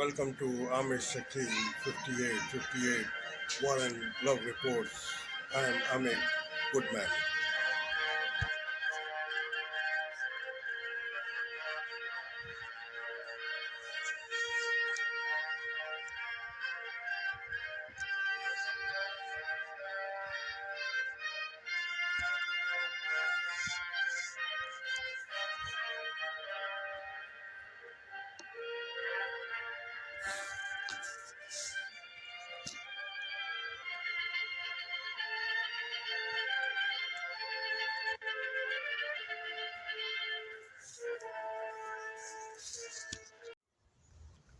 Welcome to Amish Shakti 5858 War and Love Reports. I am Amit Goodman.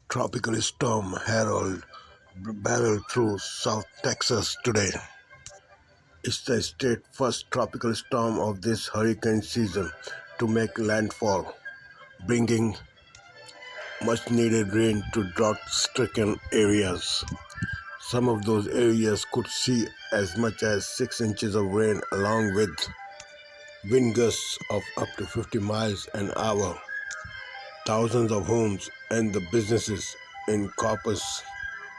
Tropical storm Harold barreled through South Texas today. It's the state's first tropical storm of this hurricane season to make landfall, bringing much-needed rain to drought-stricken areas. Some of those areas could see as much as 6 inches of rain along with wind gusts of up to 50 miles an hour. Thousands of homes and the businesses in Corpus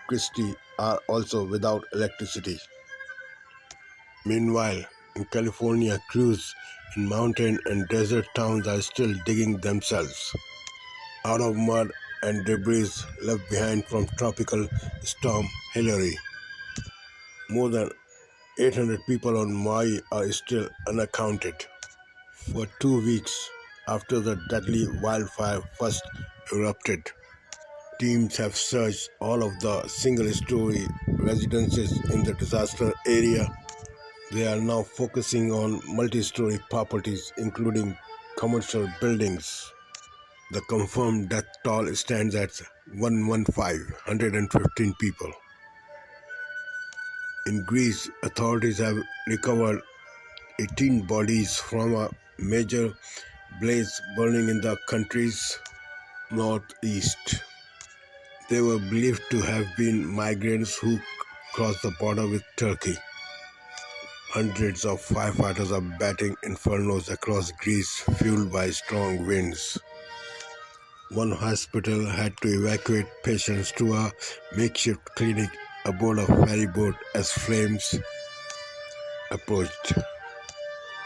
Christi are also without electricity. Meanwhile, in California, crews in mountain and desert towns are still digging themselves out of mud and debris left behind from Tropical Storm Hillary. More than 800 people on Maui are still unaccounted. For 2 weeks after the deadly wildfire first erupted, teams have searched all of the single-story residences in the disaster area. They are now focusing on multi-story properties, including commercial buildings. The confirmed death toll stands at 115 people. In Greece, authorities have recovered 18 bodies from a major blaze burning in the country's northeast. They were believed to have been migrants who crossed the border with Turkey. Hundreds of firefighters are battling infernos across Greece, fueled by strong winds. One hospital had to evacuate patients to a makeshift clinic aboard a ferry boat as flames approached.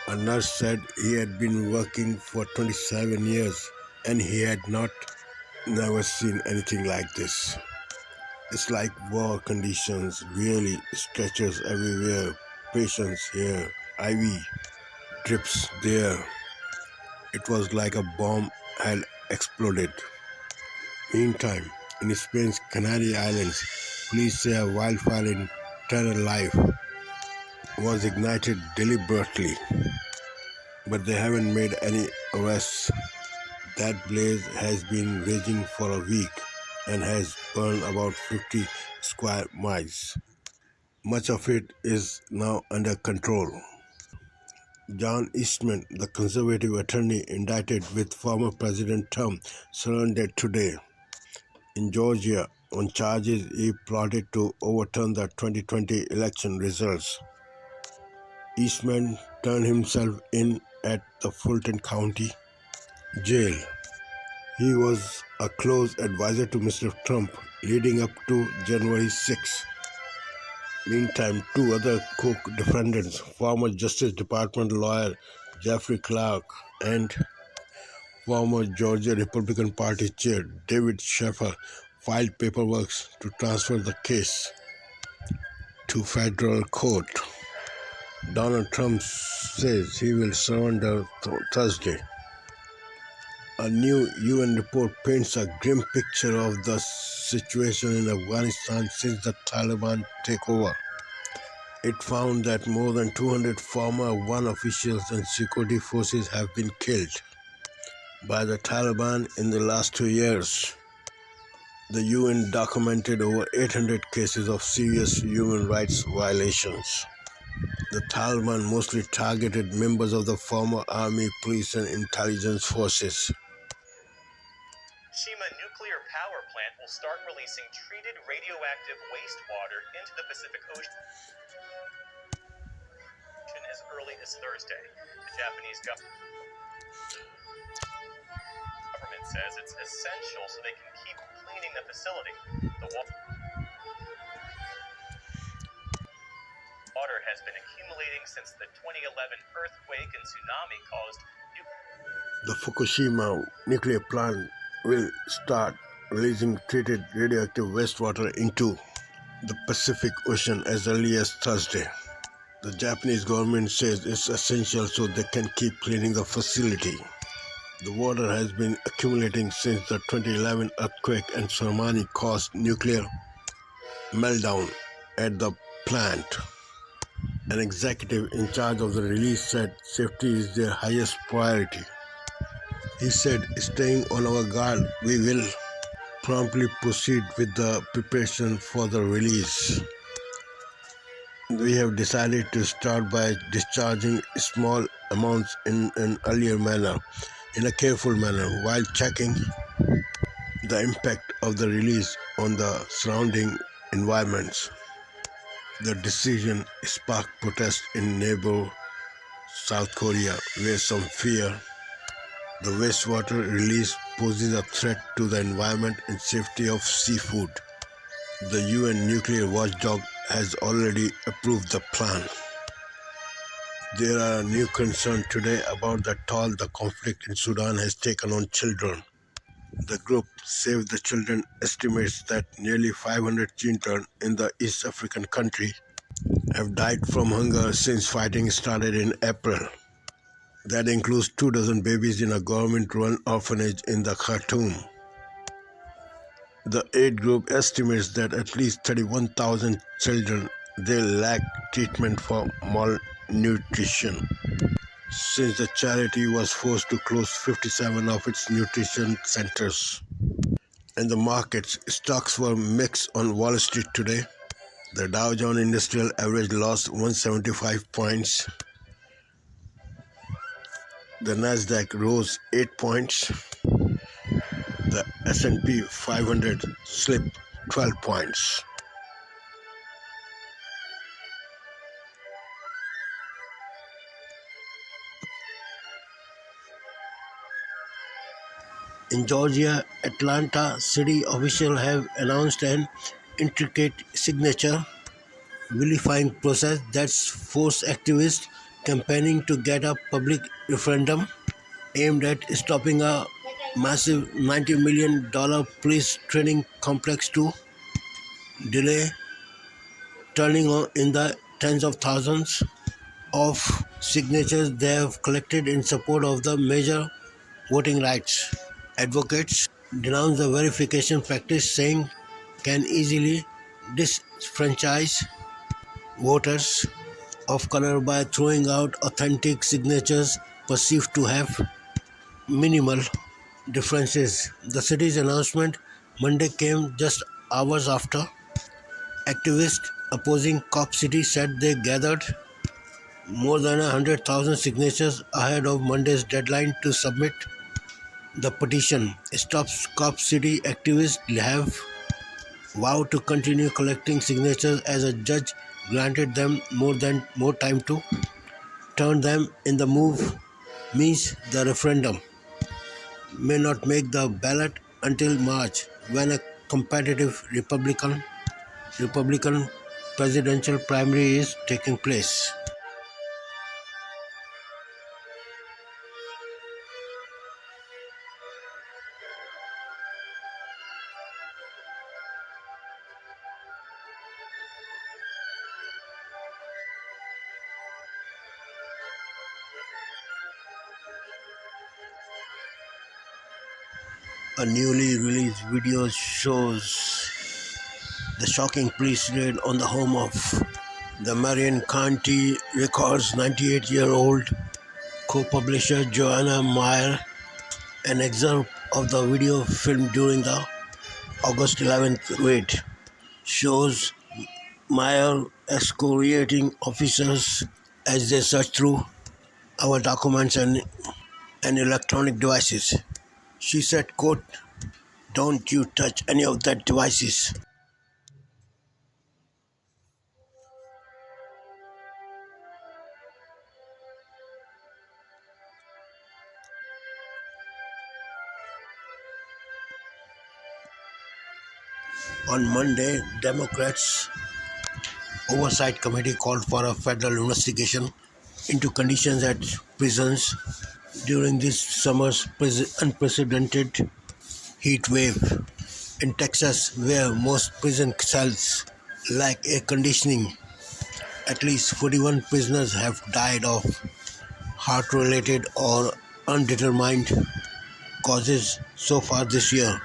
A nurse said he had been working for 27 years and he had never seen anything like this. It's like war conditions, really, stretchers everywhere, patients here, IV drips there. It was like a bomb had exploded. Meantime, in Spain's Canary Islands, police say a wildfire in Tenerife was ignited deliberately, but they haven't made any arrests. That blaze has been raging for a week and has burned about 50 square miles. Much of it is now under control. John Eastman, the conservative attorney indicted with former President Trump, surrendered today in Georgia on charges he plotted to overturn the 2020 election results. Eastman turned himself in at the Fulton County Jail. He was a close advisor to Mr. Trump leading up to January 6. Meantime, two other co-defendants, former Justice Department lawyer Jeffrey Clark and former Georgia Republican Party chair David Safar, filed paperwork to transfer the case to federal court. Donald Trump says he will surrender Thursday. A new UN report paints a grim picture of the situation in Afghanistan since the Taliban takeover. It found that more than 200 former UN officials and security forces have been killed by the Taliban in the last 2 years. The UN documented over 800 cases of serious human rights violations. The Taliban mostly targeted members of the former army, police, and intelligence forces. Shima nuclear power plant will start releasing treated radioactive wastewater into the Pacific Ocean as early as Thursday. The Japanese government says it's essential so they can keep cleaning the facility. The water has been accumulating since the 2011 earthquake and tsunami caused The Fukushima nuclear plant will start releasing treated radioactive wastewater into the Pacific Ocean as early as Thursday. The Japanese government says it's essential so they can keep cleaning the facility. The water has been accumulating since the 2011 earthquake and tsunami caused nuclear meltdown at the plant. An executive in charge of the release said safety is their highest priority. He said, staying on our guard, we will promptly proceed with the preparation for the release. We have decided to start by discharging small amounts in an earlier manner, in a careful manner, while checking the impact of the release on the surrounding environments. The decision sparked protests in neighbor South Korea, where some fear the wastewater release poses a threat to the environment and safety of seafood. The UN nuclear watchdog has already approved the plan. There are new concerns today about the toll the conflict in Sudan has taken on children. The group Save the Children estimates that nearly 500 children in the East African country have died from hunger since fighting started in April. That includes 24 babies in a government-run orphanage in the Khartoum. The aid group estimates that at least 31,000 children there lack treatment for malnutrition. Since the charity was forced to close 57 of its nutrition centers. And the markets, stocks were mixed on Wall Street today. The Dow Jones Industrial Average lost 175 points. The Nasdaq rose 8 points. The S&P 500 slipped 12 points. In Georgia, Atlanta city officials have announced an intricate signature vilifying process that's forced activists campaigning to get a public referendum aimed at stopping a massive $90 million police training complex to delay, turning in the tens of thousands of signatures they have collected in support of the major voting rights. Advocates denounce the verification practice, saying can easily disfranchise voters of color by throwing out authentic signatures perceived to have minimal differences. The city's announcement Monday came just hours after activists opposing Cop City said they gathered more than 100,000 signatures ahead of Monday's deadline to submit the petition. Stop Cop City activists have vowed to continue collecting signatures as a judge granted them more time to turn them in. The move means the referendum may not make the ballot until March, when a competitive Republican presidential primary is taking place. A newly released video shows the shocking police raid on the home of the Marion County Record's 98-year-old co-publisher Joanna Meyer. An excerpt of the video filmed during the August 11th raid shows Meyer excoriating officers as they search through our documents and electronic devices. She said, quote, "Don't you touch any of that devices." On Monday, Democrats' Oversight Committee called for a federal investigation into conditions at prisons during this summer's unprecedented heat wave. In Texas, where most prison cells lack air conditioning, at least 41 prisoners have died of heart-related or undetermined causes so far this year.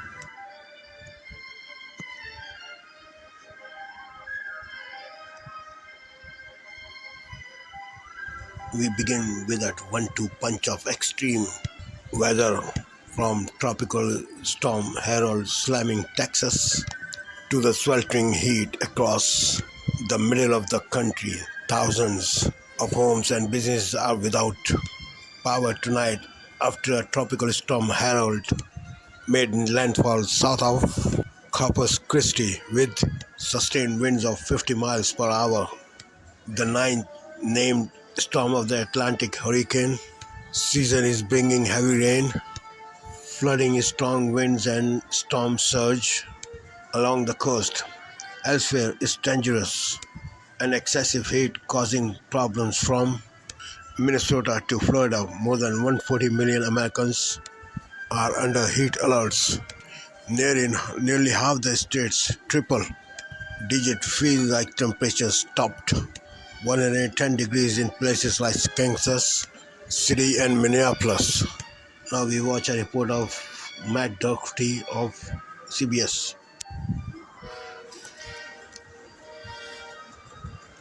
We begin with that one-two punch of extreme weather, from tropical storm Harold slamming Texas to the sweltering heat across the middle of the country. Thousands of homes and businesses are without power tonight after a tropical storm Harold made landfall south of Corpus Christi with sustained winds of 50 miles per hour. The ninth named storm of the Atlantic hurricane season is bringing heavy rain, flooding, strong winds, and storm surge along the coast. Elsewhere is dangerous and excessive heat causing problems from Minnesota to Florida. More than 140 million Americans are under heat alerts. Nearly half the states triple digit feel like temperatures topped 110 degrees in places like Kansas City and Minneapolis. Now we watch a report of Matt Doherty of CBS.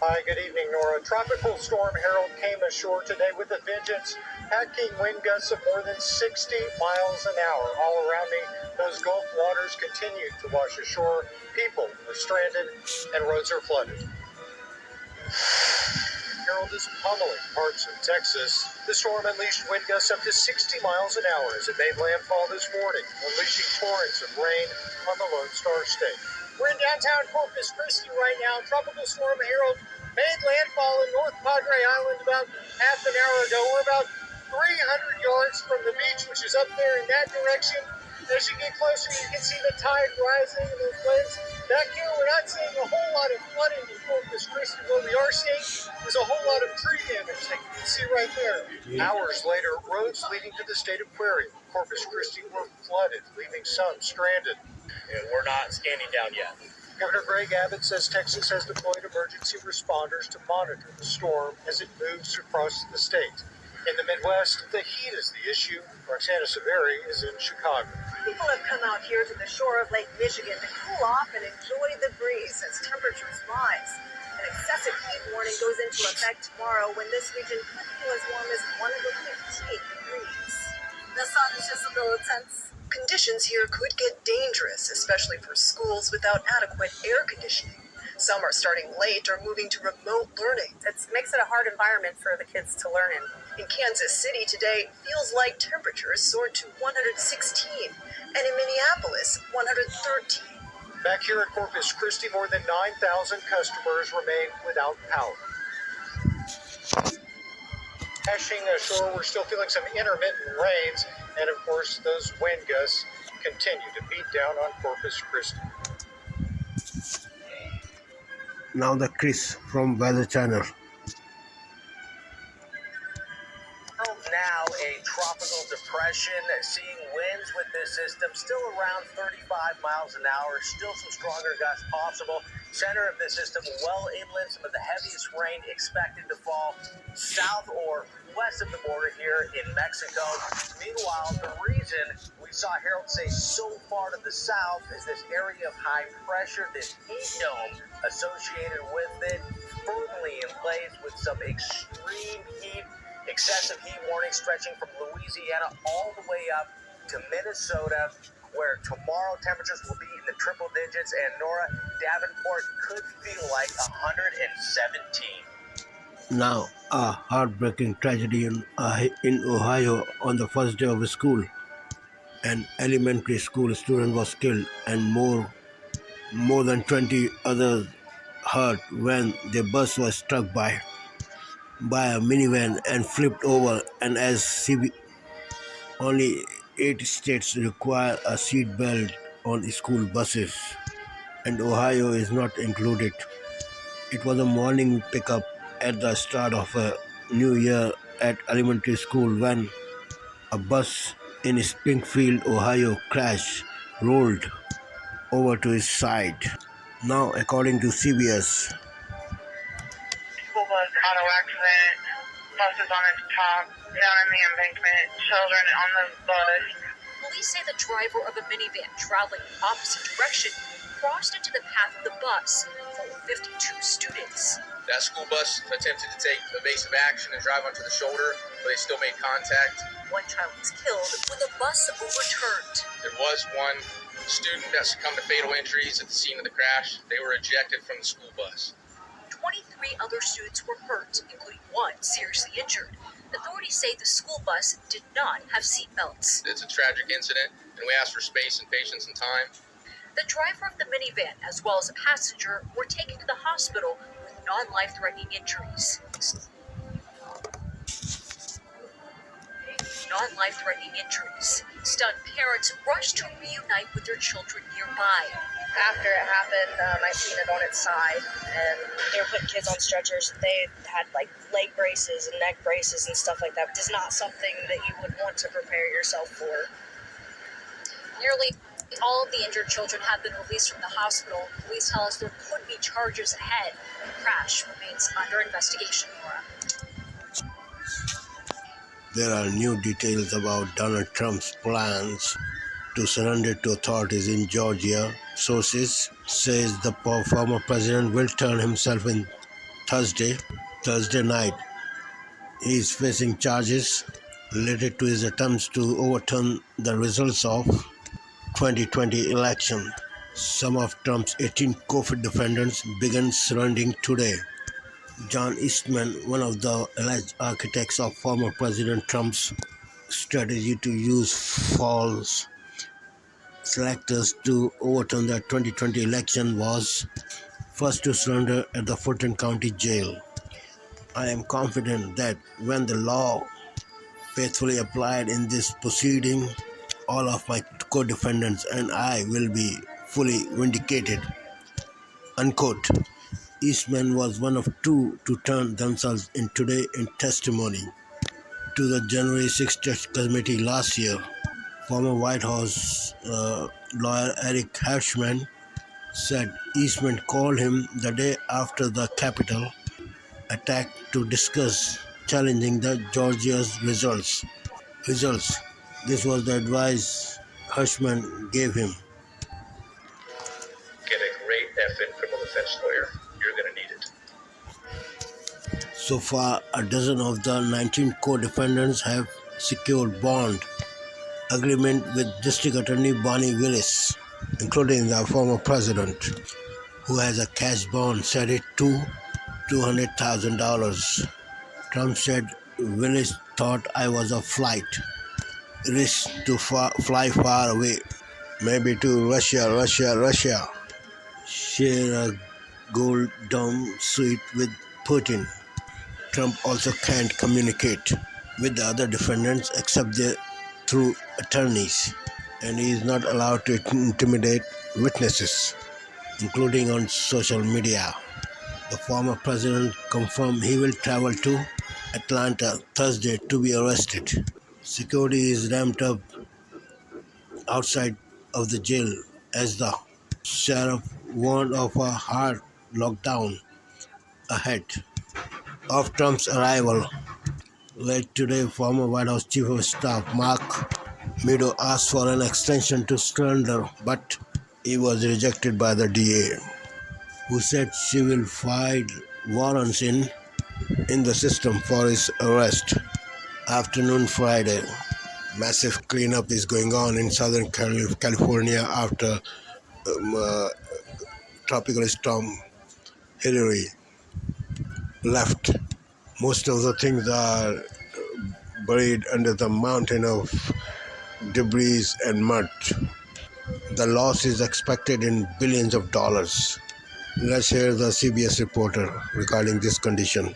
Hi, good evening, Nora. Tropical storm Harold came ashore today with a vengeance, packing wind gusts of more than 60 miles an hour. All around me, those Gulf waters continued to wash ashore. People are stranded and roads are flooded. Harold is pummeling parts of Texas. The storm unleashed wind gusts up to 60 miles an hour as it made landfall this morning, unleashing torrents of rain on the Lone Star State. We're in downtown Corpus Christi right now. Tropical storm Harold made landfall in North Padre Island about half an hour ago. We're about 300 yards from the beach, which is up there in that direction. As you get closer, you can see the tide rising in those waves. Back here, we're not seeing a whole lot of flooding in Corpus Christi. What we are seeing is a whole lot of tree damage that you can see right there. Hours later, roads leading to the state aquarium, Corpus Christi, were flooded, leaving some stranded. And we're not standing down yet. Governor Greg Abbott says Texas has deployed emergency responders to monitor the storm as it moves across the state. In the Midwest, the heat is the issue. Roxana Severi is in Chicago. People have come out here to the shore of Lake Michigan to cool off and enjoy the breeze as temperatures rise. An excessive heat warning goes into effect tomorrow when this region could feel as warm as 115 degrees. The sun is just a little tense. Conditions here could get dangerous, especially for schools without adequate air conditioning. Some are starting late or moving to remote learning. It makes it a hard environment for the kids to learn in. In Kansas City today, feels like temperatures soared to 116, and in Minneapolis, 113. Back here in Corpus Christi, more than 9,000 customers remain without power. Dashing ashore, we're still feeling some intermittent rains, and of course, those wind gusts continue to beat down on Corpus Christi. Now the Chris from Weather Channel. Now a tropical depression, seeing winds with this system still around 35 miles an hour, still some stronger gusts possible. Center of this system well inland, some of the heaviest rain expected to fall south or west of the border here in Mexico. Meanwhile, the reason we saw Harold say so far to the south is this area of high pressure, this heat dome associated with it, firmly in place with some extreme heat. Excessive heat warning stretching from Louisiana all the way up to Minnesota, where tomorrow temperatures will be in the triple digits, and Nora, Davenport could feel like 117. Now, a heartbreaking tragedy in Ohio on the first day of school. An elementary school student was killed and more than 20 others hurt when their bus was struck by a minivan and flipped over. And as only 8 states require a seat belt on school buses. and Ohio is not included. It was a morning pickup at the start of a new year at elementary school when a bus in Springfield, Ohio crashed, rolled over to his side. Now, according to CBS, School bus auto accident. Bus is on its top, down in the embankment. Children on the bus. Police say the driver of a minivan traveling in the opposite direction crossed into the path of the bus, full of 52 students. That school bus attempted to take evasive action and drive onto the shoulder, but they still made contact. One child was killed when the bus overturned. There was one student that succumbed to fatal injuries at the scene of the crash. They were ejected from the school bus. 23 other students were hurt, including one seriously injured. Authorities say the school bus did not have seat belts. It's a tragic incident, and we ask for space and patience and time. The driver of the minivan, as well as a passenger, were taken to the hospital with non-life-threatening injuries. Stunned parents rushed to reunite with their children nearby. After it happened, I seen it on its side, and they were putting kids on stretchers. They had like leg braces and neck braces and stuff like that. It's not something that you would want to prepare yourself for. Nearly all of the injured children have been released from the hospital. Police tell us there could be charges ahead. The crash remains under investigation, Laura. there are new details about Donald Trump's plans to surrender to authorities in Georgia. Sources says the former president will turn himself in Thursday night. He is facing charges related to his attempts to overturn the results of 2020 election. Some of Trump's 18 COVID defendants began surrendering today. John Eastman, one of the alleged architects of former President Trump's strategy to use false selectors to overturn the 2020 election, was first to surrender at the Fulton County Jail. I am confident that when the law faithfully applied in this proceeding, all of my co-defendants and I will be fully vindicated. Unquote. Eastman was one of two to turn themselves in today in testimony to the January 6th committee last year. Former White House lawyer Eric Hershman said Eastman called him the day after the Capitol attack to discuss challenging the Georgia's results. This was the advice Hershman gave him. Get a great effing criminal defense lawyer. You're going to need it. So far, a dozen of the 19 co-defendants have secured bond agreement with District Attorney Bonnie Willis, including the former president, who has a cash bond set at $200,000. Trump said Willis thought I was a flight risk to fly far away, maybe to Russia, share a gold dome suite with Putin. Trump also can't communicate with the other defendants except through attorneys, and he is not allowed to intimidate witnesses, including on social media. The former president confirmed he will travel to Atlanta Thursday to be arrested. Security is ramped up outside of the jail as the sheriff warned of a hard lockdown ahead of Trump's arrival. Late today, former White House Chief of Staff Mark Meadows asked for an extension to surrender, but he was rejected by the DA, who said she will file warrants in the system for his arrest. Afternoon Friday, massive cleanup is going on in Southern California after tropical storm Hillary left. Most of the things are buried under the mountain of debris and mud. The loss is expected in billions of dollars. Let's hear the CBS reporter regarding this condition.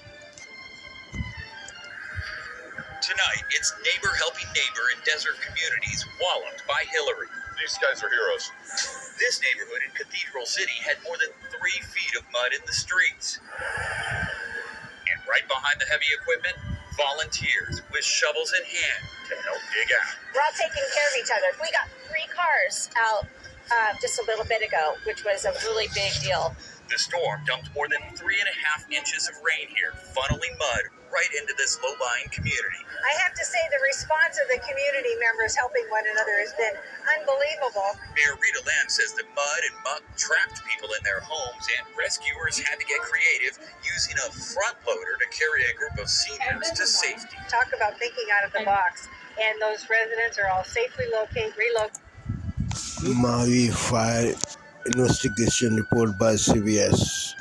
Tonight, it's neighbor helping neighbor in desert communities walloped by Hillary. These guys are heroes. This neighborhood in Cathedral City had more than 3 feet of mud in the streets. And right behind the heavy equipment, volunteers with shovels in hand to help dig out. We're all taking care of each other. We got 3 cars out just a little bit ago, which was a really big deal. The storm dumped more than 3.5 inches of rain here, funneling mud right into this low-lying community. I have to say the response of the community members helping one another has been unbelievable. Mayor Rita Lamb says the mud and muck trapped people in their homes, and rescuers had to get creative, using a front loader to carry a group of seniors to safety. Talk about thinking out of the box. And those residents are all safely relocated. Maui fire investigation report by CBS.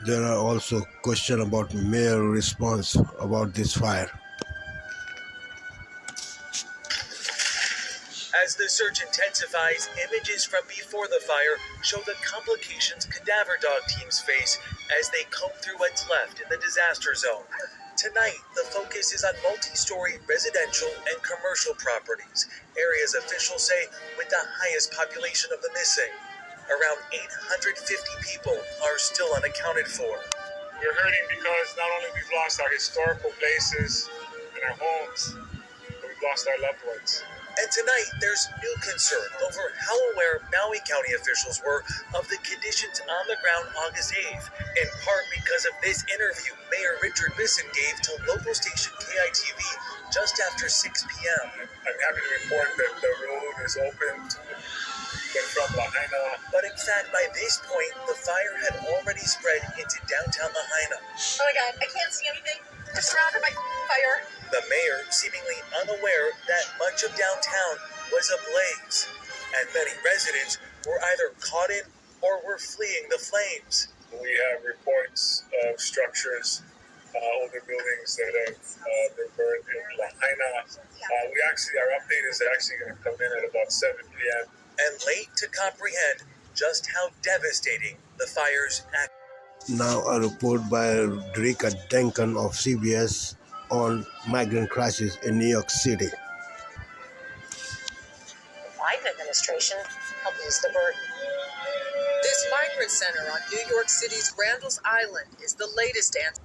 There are also questions about mayor response about this fire. As the search intensifies, images from before the fire show the complications cadaver dog teams face as they comb through what's left in the disaster zone. Tonight, the focus is on multi-story residential and commercial properties, areas officials say with the highest population of the missing. Around 850 people are still unaccounted for. We're hurting because not only we've lost our historical places and our homes, but we've lost our loved ones. And tonight, there's new concern over how aware Maui County officials were of the conditions on the ground August 8th, in part because of this interview Mayor Richard Bisson gave to local station KITV just after 6 p.m. I'm happy to report that the road is open to get from Lahaina. But in fact, by this point, the fire had already spread into downtown Lahaina. Oh my God, I can't see anything. We're surrounded by fire. The mayor seemingly unaware that much of downtown was ablaze, and many residents were either caught in or were fleeing the flames. We have reports of structures, older buildings that have been burned in Lahaina. Our update is actually going to come in at about 7 p.m. And late to comprehend just how devastating the fire's act. Now a report by Drika Duncan of CBS on migrant crisis in New York City. The Biden administration helped ease the burden. This migrant center on New York City's Randall's Island is the latest answer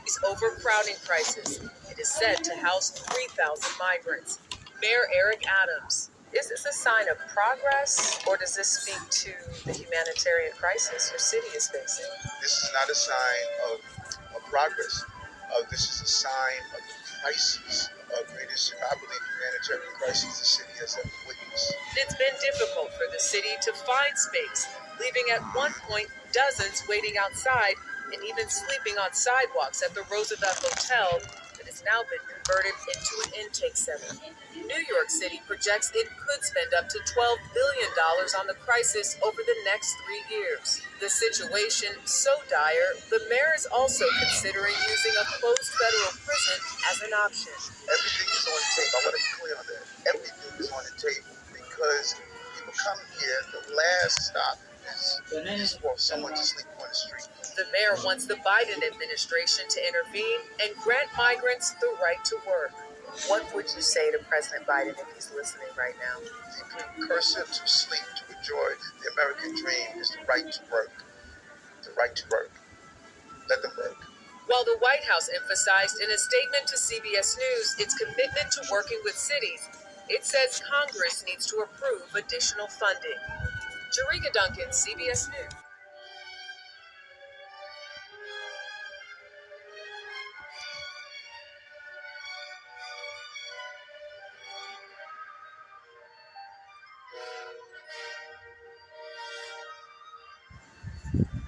to the overcrowding crisis. It is said to house 3,000 migrants. Mayor Eric Adams. Is this a sign of progress, or does this speak to the humanitarian crisis your city is facing? This is not a sign of progress. This is a sign of the crisis, greatest, I believe, humanitarian crisis the city has ever witnessed. It's been difficult for the city to find space, leaving at one point dozens waiting outside and even sleeping on sidewalks at the Roosevelt Hotel that has now been converted into an intake center. New York City projects it could spend up to $12 billion on the crisis over the next 3 years. The situation so dire, the mayor is also considering using a closed federal prison as an option. Everything is on the table. I want to be clear on that. Everything is on the table because people come here, the last stop is for someone to sleep on the street. The mayor wants the Biden administration to intervene and grant migrants the right to work. What would you say to President Biden if he's listening right now? The precursor to sleep, to enjoy the American dream is the right to work. The right to work. Let them work. While the White House emphasized in a statement to CBS News its commitment to working with cities, it says Congress needs to approve additional funding. Jerika Duncan, CBS News.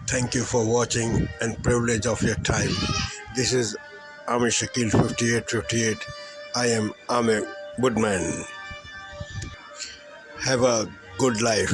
Thank you for watching and privilege of your time. This is Amir Shakil 5858. I am Amir Woodman. Have a good life.